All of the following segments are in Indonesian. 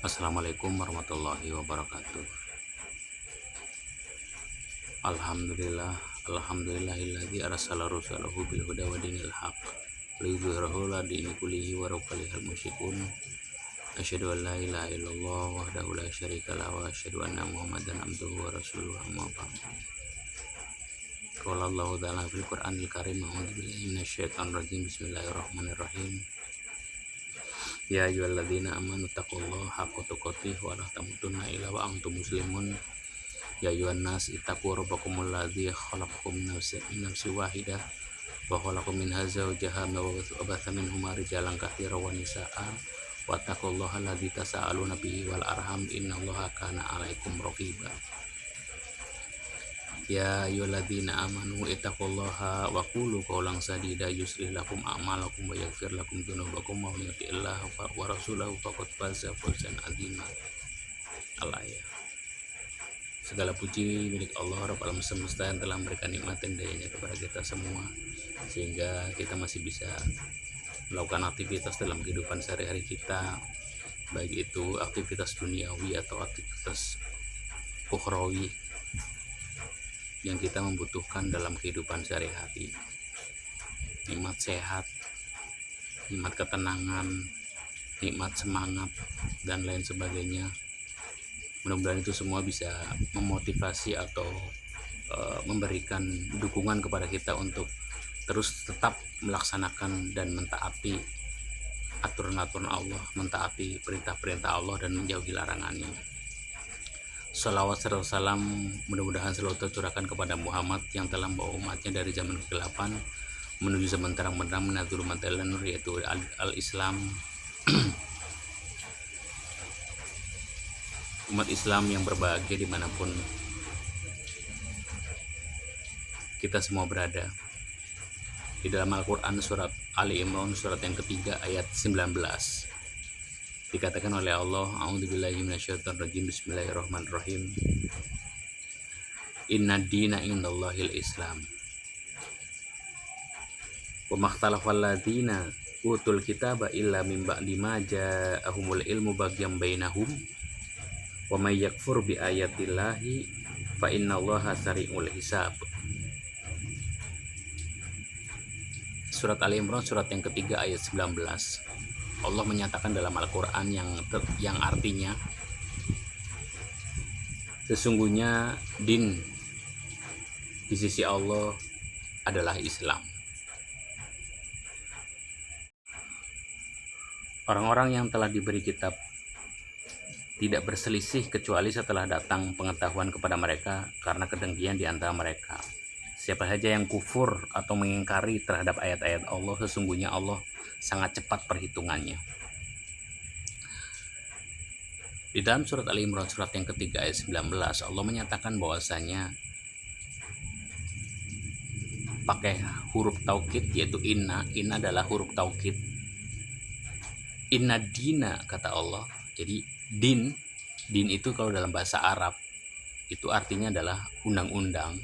Assalamualaikum warahmatullahi wabarakatuh. Alhamdulillahilladzi arsala rasulahu bil huda wa dinil haqq liyudhhirahu 'ala dini kullihi wa law karihal musyrikun. Asyhadu an la ilaha illallah wahdahu la syarika lahu wa asyhadu anna Muhammadan abduhu wa rasuluhu, amma ba'd. Qala Allahu ta'ala fil Qur'anil Karim, a'udzu billahi minasyaitonir rajim. Bismillahirrahmanirrahim. Ya ayyuhalladzina amanu taqullaha haqqa tuqatih wa la tamutunna illa wa antum muslimun. Ya ayyuhan nas ittaqu rabbakumul ladzi khalaqakum min nafsin wahidah wa khalaqa minha zawjaha wa batha minhuma rijalan katsiran wa nisaa'a wattaqullaha alladzi tasaaluna bihi wal arham innallaha kana 'alaikum raqiba. Ya ayyuhalladzina amanu ittaqullaha wa qulu qawlan sadida yuslih lakum a'malakum wa yaghfir lakum dzunubakum wa may yuti'illaha wa rasulahu faqad faza fawzan 'azima. Al-ayat. Segala puji milik Allah Rabb alam semesta yang telah memberikan nikmat dan dayanya kepada kita semua sehingga kita masih bisa melakukan aktivitas dalam kehidupan sehari-hari kita, baik itu aktivitas duniawi atau aktivitas ukhrawi yang kita membutuhkan dalam kehidupan sehari-hari. Nikmat sehat, nikmat ketenangan, nikmat semangat, dan lain sebagainya. Mudah-mudahan itu semua bisa memotivasi atau memberikan dukungan kepada kita untuk terus tetap melaksanakan dan mentaati aturan-aturan Allah, mentaati perintah-perintah Allah dan menjauhi larangannya. Salawat serta salam mudah-mudahan selalu tercurahkan kepada Muhammad yang telah membawa umatnya dari zaman kegelapan menuju zaman terang benderang menuju mantelan nur, yaitu al-Islam. Umat Islam yang berbahagia dimanapun kita semua berada. Di dalam Al-Quran surat Ali Imran surat yang ketiga ayat 19 dikatakan oleh Allah, a'udzubillahi minasyaitonir rajim, bismillahirrahmanirrahim. Inna dina indallahil Islam. Wa makhtalafal ladzina utul kitaba illa min ba'di ma ja'ahumul ilmu baghyan bainahum wa may yakfur bi ayatillahi fa innallaha sari'ul hisab. Surat Ali Imran surat yang ketiga ayat 19. Allah menyatakan dalam Al-Quran yang artinya sesungguhnya din di sisi Allah adalah Islam. Orang-orang yang telah diberi kitab tidak berselisih kecuali setelah datang pengetahuan kepada mereka karena kedengkian di antara mereka. Siapa saja yang kufur atau mengingkari terhadap ayat-ayat Allah, sesungguhnya Allah sangat cepat perhitungannya. Di dalam surat Ali Imran surat yang ketiga ayat 19, Allah menyatakan bahwasanya pakai huruf taukid, yaitu inna adalah huruf taukid. Inna dina, kata Allah. Jadi din itu kalau dalam bahasa Arab itu artinya adalah undang-undang,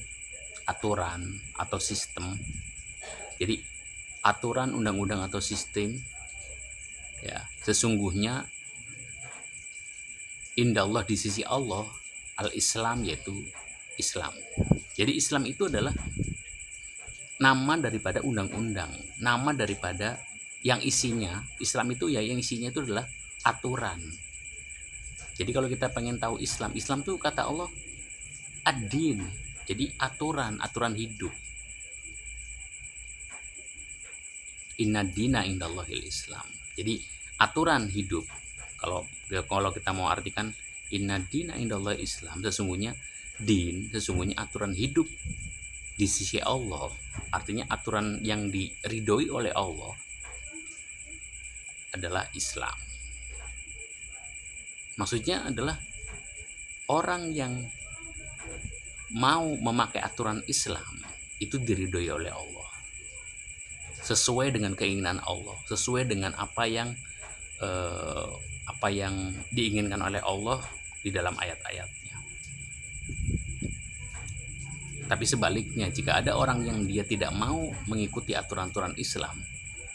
aturan atau sistem. Jadi aturan, undang-undang atau sistem, ya, sesungguhnya indallah di sisi Allah al-Islam, yaitu Islam. Jadi Islam itu adalah nama daripada undang-undang, nama daripada yang isinya. Islam itu ya yang isinya itu adalah aturan. Jadi kalau kita pengen tahu Islam itu kata Allah ad-din. Jadi aturan hidup. Inna dina indallahil Islam. Jadi aturan hidup. Kalau kita mau artikan inna dina indallahil Islam, sesungguhnya din, sesungguhnya aturan hidup di sisi Allah, artinya aturan yang diridhoi oleh Allah adalah Islam. Maksudnya adalah orang yang mau memakai aturan Islam itu diridhoi oleh Allah, sesuai dengan keinginan Allah, sesuai dengan apa yang diinginkan oleh Allah di dalam ayat-ayatnya. Tapi sebaliknya, jika ada orang yang dia tidak mau mengikuti aturan-aturan Islam,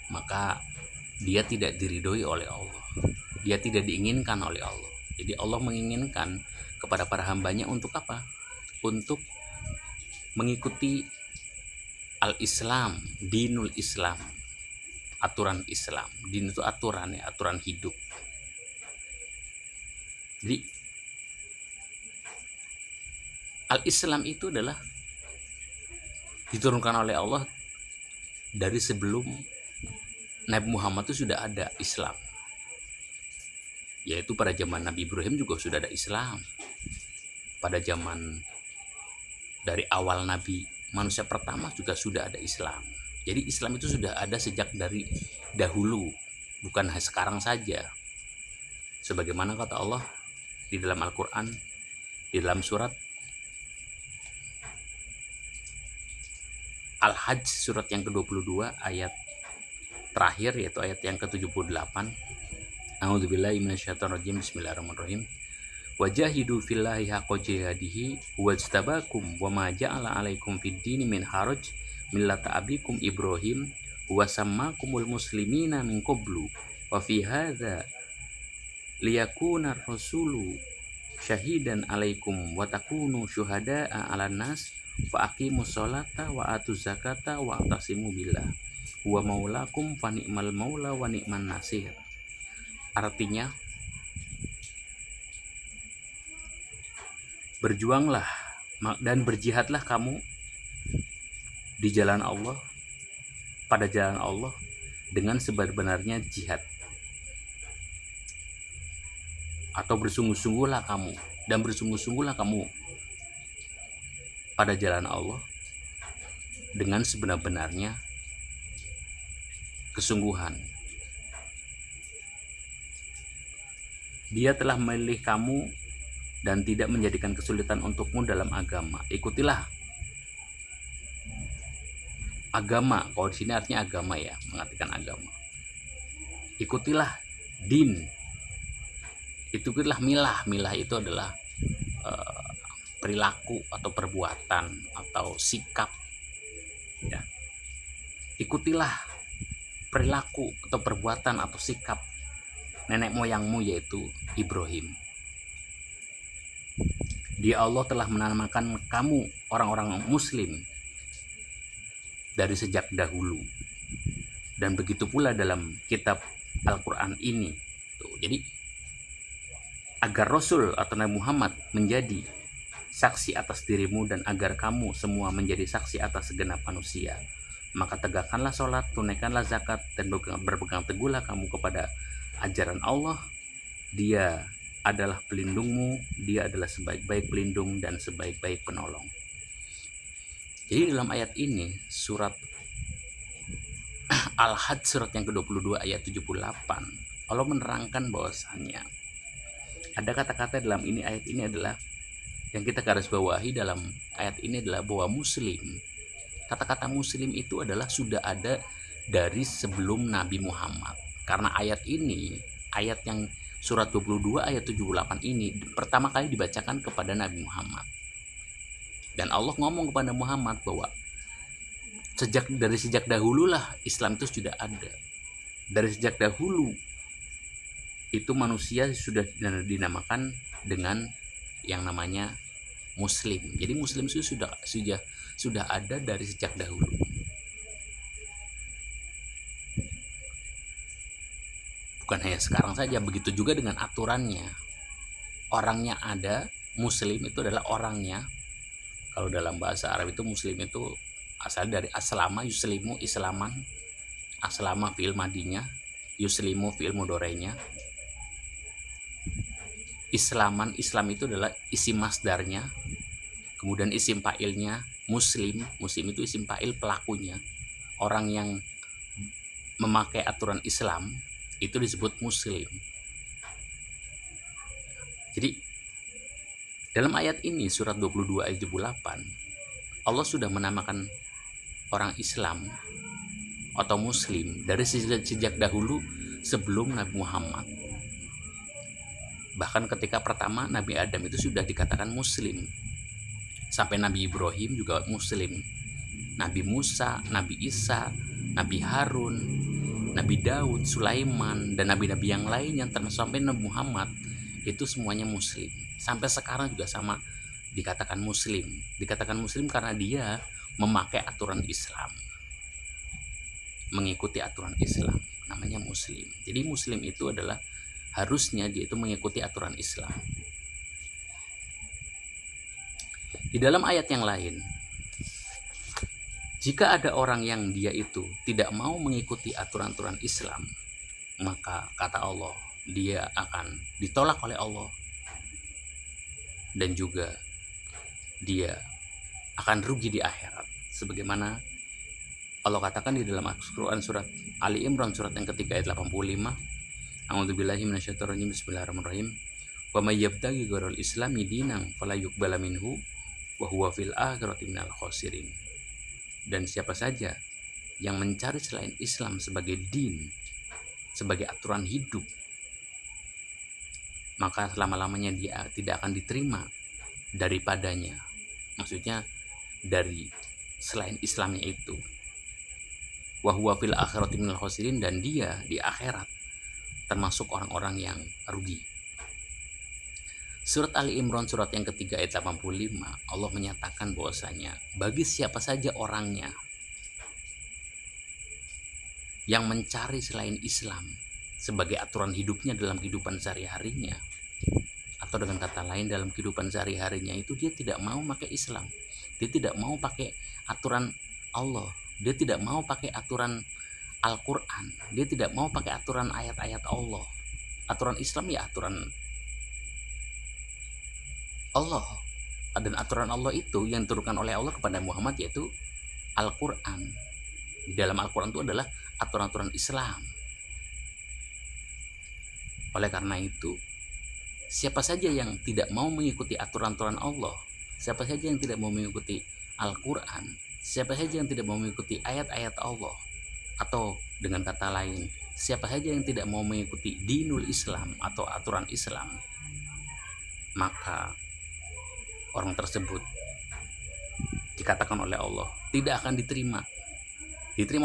maka dia tidak diridhoi oleh Allah, dia tidak diinginkan oleh Allah. Jadi Allah menginginkan kepada para hambanya untuk apa? Untuk mengikuti al-Islam, dinul Islam, aturan Islam. Din itu aturan ya, aturan hidup. Jadi al-Islam itu adalah diturunkan oleh Allah dari sebelum Nabi Muhammad itu sudah ada Islam. Yaitu pada zaman Nabi Ibrahim juga sudah ada Islam. Pada zaman dari awal Nabi manusia pertama juga sudah ada Islam. Jadi Islam itu sudah ada sejak dari dahulu, bukan sekarang saja. Sebagaimana kata Allah di dalam Al-Quran, di dalam surat Al-Hajj, surat yang ke-22 ayat terakhir, yaitu ayat yang ke-78. A'udzubillahi minasyaitonirrajim. Bismillahirrahmanirrahim. Wajahidu fillahi haqqa jihadihi wajtabakum wa ma ja'ala 'alaikum fid dini min haraj millata abikum Ibrahim wa sammakumul muslimina min qablu wa fi hadza liyakuna rasulu syahidan 'alaikum wa takunu syuhada'a 'alan nas fa aqimus sholata wa atuz zakata wa atasimu billah huwa maulakum fa ni'mal maula wa ni'man nasir. Artinya, berjuanglah dan berjihadlah kamu di jalan Allah, pada jalan Allah dengan sebenar-benarnya jihad. Atau bersungguh-sungguhlah kamu, dan bersungguh-sungguhlah kamu pada jalan Allah dengan sebenar-benarnya kesungguhan. Dia telah memilih kamu dan tidak menjadikan kesulitan untukmu dalam agama. Ikutilah agama. Kalau di sini artinya agama ya, mengartikan agama. Ikutilah din. Ikutilah milah. Milah itu adalah perilaku atau perbuatan atau sikap. Ya. Ikutilah perilaku atau perbuatan atau sikap nenek moyangmu, yaitu Ibrahim. Dia Allah telah menamakan kamu orang-orang muslim dari sejak dahulu. Dan begitu pula dalam kitab Al-Quran ini. Jadi agar Rasul atau Nabi Muhammad menjadi saksi atas dirimu dan agar kamu semua menjadi saksi atas segenap manusia, maka tegakkanlah sholat, tunaikanlah zakat, dan berpegang teguhlah kamu kepada ajaran Allah. Dia adalah pelindungmu, dia adalah sebaik-baik pelindung dan sebaik-baik penolong. Jadi dalam ayat ini, surat Al-Hajj surat yang ke-22 ayat 78, Allah menerangkan bahwasannya ada kata-kata dalam ini, ayat ini adalah yang kita garis bawahi dalam ayat ini adalah bahwa muslim, kata-kata muslim itu adalah sudah ada dari sebelum Nabi Muhammad. Karena ayat ini, ayat yang surat 22 ayat 78 ini pertama kali dibacakan kepada Nabi Muhammad. Dan Allah ngomong kepada Muhammad bahwa dari sejak dahululah Islam itu sudah ada. Dari sejak dahulu itu manusia sudah dinamakan dengan yang namanya muslim. Jadi muslim itu sudah ada dari sejak dahulu. Bukan hanya sekarang saja, begitu juga dengan aturannya. Orangnya ada, muslim itu adalah orangnya. Kalau dalam bahasa Arab itu muslim itu asal dari aslama, yuslimu, islaman. Aslama fi'il madinya, yuslimu fi'il mudhari'nya. Islaman, Islam itu adalah isim masdarnya. Kemudian isim fa'ilnya muslim, muslim itu isim fa'il pelakunya. Orang yang memakai aturan Islam itu disebut muslim. Jadi dalam ayat ini surat 22 ayat 78, Allah sudah menamakan orang Islam atau muslim dari sejak dahulu sebelum Nabi Muhammad. Bahkan ketika pertama Nabi Adam itu sudah dikatakan muslim. Sampai Nabi Ibrahim juga muslim. Nabi Musa, Nabi Isa, Nabi Harun, Nabi Daud, Sulaiman, dan nabi-nabi yang lain yang termasuk sampai Nabi Muhammad itu semuanya muslim. Sampai sekarang juga sama, dikatakan muslim. Dikatakan muslim karena dia memakai aturan Islam, mengikuti aturan Islam, namanya muslim. Jadi muslim itu adalah harusnya dia itu mengikuti aturan Islam. Di dalam ayat yang lain, jika ada orang yang dia itu tidak mau mengikuti aturan-aturan Islam, maka kata Allah, dia akan ditolak oleh Allah, dan juga dia akan rugi di akhirat. Sebagaimana Allah katakan di dalam Al-Quran surat Ali Imran surat yang ketiga ayat 85, A'udzubillahi minasyaitonirrajim, bismillahirrahmanirrahim. Wa may yabtaghi ghairal islami dinan fala yuqbala minhu wa huwa fil akhirati minal khasirin. Dan siapa saja yang mencari selain Islam sebagai din, sebagai aturan hidup, maka selama-lamanya dia tidak akan diterima daripadanya. Maksudnya dari selain Islamnya itu. Wa huwa fil akhirati minal khasirin, dan dia di akhirat termasuk orang-orang yang rugi. Surat Ali Imran surat yang ketiga ayat 85, Allah menyatakan bahwasanya bagi siapa saja orangnya yang mencari selain Islam sebagai aturan hidupnya dalam kehidupan sehari-harinya, atau dengan kata lain dalam kehidupan sehari-harinya itu dia tidak mau pakai Islam, dia tidak mau pakai aturan Allah, dia tidak mau pakai aturan Al-Quran, dia tidak mau pakai aturan ayat-ayat Allah. Aturan Islam ya aturan Allah, dan aturan Allah itu yang diturunkan oleh Allah kepada Muhammad yaitu Al-Quran. Di dalam Al-Quran itu adalah aturan-aturan Islam. Oleh karena itu, siapa saja yang tidak mau mengikuti aturan-aturan Allah, siapa saja yang tidak mau mengikuti Al-Quran, siapa saja yang tidak mau mengikuti ayat-ayat Allah, atau dengan kata lain, siapa saja yang tidak mau mengikuti dinul Islam atau aturan Islam, maka orang tersebut dikatakan oleh Allah tidak akan diterima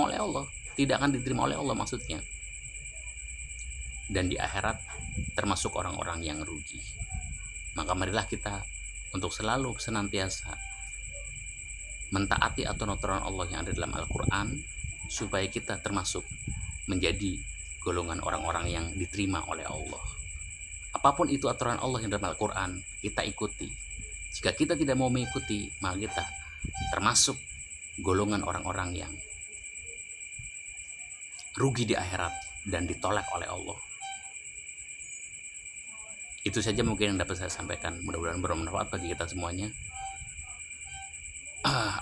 oleh Allah, tidak akan diterima oleh Allah maksudnya, dan di akhirat termasuk orang-orang yang rugi. Maka marilah kita untuk selalu senantiasa mentaati aturan-aturan Allah yang ada dalam Al-Quran, supaya kita termasuk menjadi golongan orang-orang yang diterima oleh Allah. Apapun itu aturan Allah yang dalam Al-Quran, kita ikuti. Jika kita tidak mau mengikuti, maka kita termasuk golongan orang-orang yang rugi di akhirat dan ditolak oleh Allah. Itu saja mungkin yang dapat saya sampaikan. Mudah-mudahan bermanfaat bagi kita semuanya.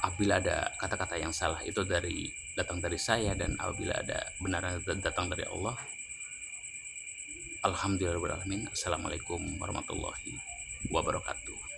Apabila ada kata-kata yang salah itu datang dari saya, dan apabila ada benar datang dari Allah, alhamdulillahirabbil alamin. Assalamualaikum warahmatullahi wabarakatuh.